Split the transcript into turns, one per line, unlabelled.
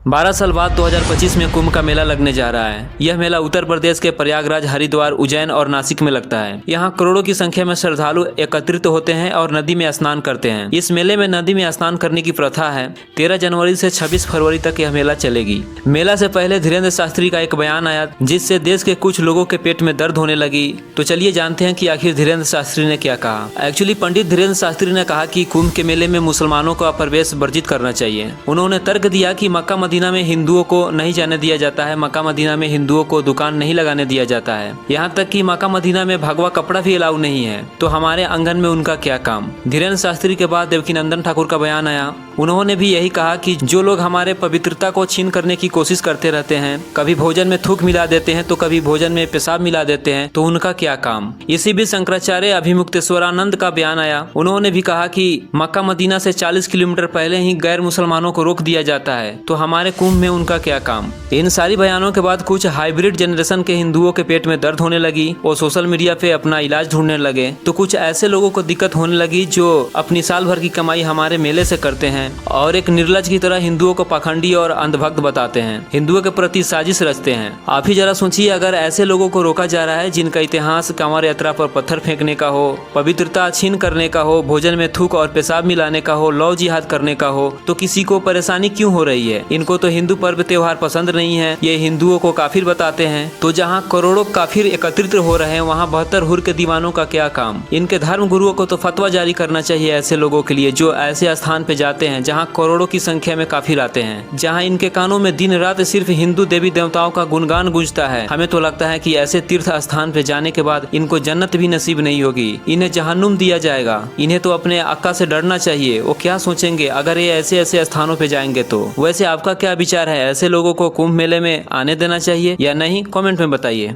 12 साल बाद 2025 में कुंभ का मेला लगने जा रहा है। यह मेला उत्तर प्रदेश के प्रयागराज, हरिद्वार, उज्जैन और नासिक में लगता है। यहाँ करोड़ों की संख्या में श्रद्धालु एकत्रित होते हैं और नदी में स्नान करते हैं। इस मेले में नदी में स्नान करने की प्रथा है। 13 जनवरी से 26 फरवरी तक यह मेला चलेगी। मेला से पहले धीरेन्द्र शास्त्री का एक बयान आया जिससे देश के कुछ लोगों के पेट में दर्द होने लगी। तो चलिए जानते हैं कि आखिर धीरेन्द्र शास्त्री ने क्या कहा। एक्चुअली पंडित धीरेन्द्र शास्त्री ने कहा कि कुंभ के मेले में मुसलमानों का प्रवेश वर्जित करना चाहिए। उन्होंने तर्क दिया कि मक्का मदीना में हिंदुओं को नहीं जाने दिया जाता है। मक्का मदीना में हिंदुओं को दुकान नहीं लगाने दिया जाता है। यहाँ तक कि मक्का मदीना में भगवा कपड़ा भी अलाउ नहीं है। तो हमारे आंगन में उनका क्या काम। धीरेन्द्र शास्त्री के बाद देवकीनंदन ठाकुर का बयान आया। उन्होंने भी यही कहा कि जो लोग हमारे पवित्रता को छीन करने की कोशिश करते रहते हैं, कभी भोजन में थूक मिला देते हैं तो कभी भोजन में पेशाब मिला देते हैं, तो उनका क्या काम। इसी बीच शंकराचार्य अभिमुक्तेश्वरानंद का बयान आया। उन्होंने भी कहा कि मक्का मदीना से 40 किलोमीटर पहले ही गैर मुसलमानों को रोक दिया जाता है, तो हमारे कुंभ में उनका क्या काम। इन सारी बयानों के बाद कुछ हाइब्रिड जनरेशन के हिंदुओं के पेट में दर्द होने लगी और सोशल मीडिया पे अपना इलाज ढूंढने लगे। तो कुछ ऐसे लोगों को दिक्कत होने लगी जो अपनी साल भर की कमाई हमारे मेले से करते हैं और एक निर्लज की तरह हिंदुओं को पाखंडी और अंधभक्त बताते हैं, हिंदुओं के प्रति साजिश रचते हैं। आप ही जरा सोचिए, अगर ऐसे लोगों को रोका जा रहा है जिनका इतिहास कांवड़ यात्रा पर पत्थर फेंकने का हो, पवित्रता छीन करने का हो, भोजन में थूक और पेशाब मिलाने का हो, लव जिहाद करने का हो, तो किसी को परेशानी क्यों हो रही है। इनको तो हिंदू पर्व त्योहार पसंद नहीं है, ये हिंदुओं को काफिर बताते हैं। तो जहाँ करोड़ों काफिर एकत्रित हो रहे हैं वहाँ 72 हुर के दीवानों का क्या काम। इनके धर्म गुरुओं को तो फतवा जारी करना चाहिए ऐसे लोगों के लिए जो ऐसे स्थान पे जाते हैं जहाँ करोड़ों की संख्या में काफिर आते हैं, जहाँ इनके कानों में दिन रात सिर्फ हिंदू देवी देवताओं का गुणगान गूंजता है। हमें तो लगता है कि ऐसे तीर्थ स्थान पे जाने के बाद इनको जन्नत भी नसीब नहीं होगी, इन्हें जहन्नुम दिया जाएगा। इन्हें तो अपने अक्का से डरना चाहिए। वो क्या सोचेंगे अगर ये ऐसे ऐसे स्थानों पे जाएंगे तो। वैसे आपका क्या विचार है, ऐसे लोगों को कुंभ मेले में आने देना चाहिए या नहीं, कमेंट में बताइए।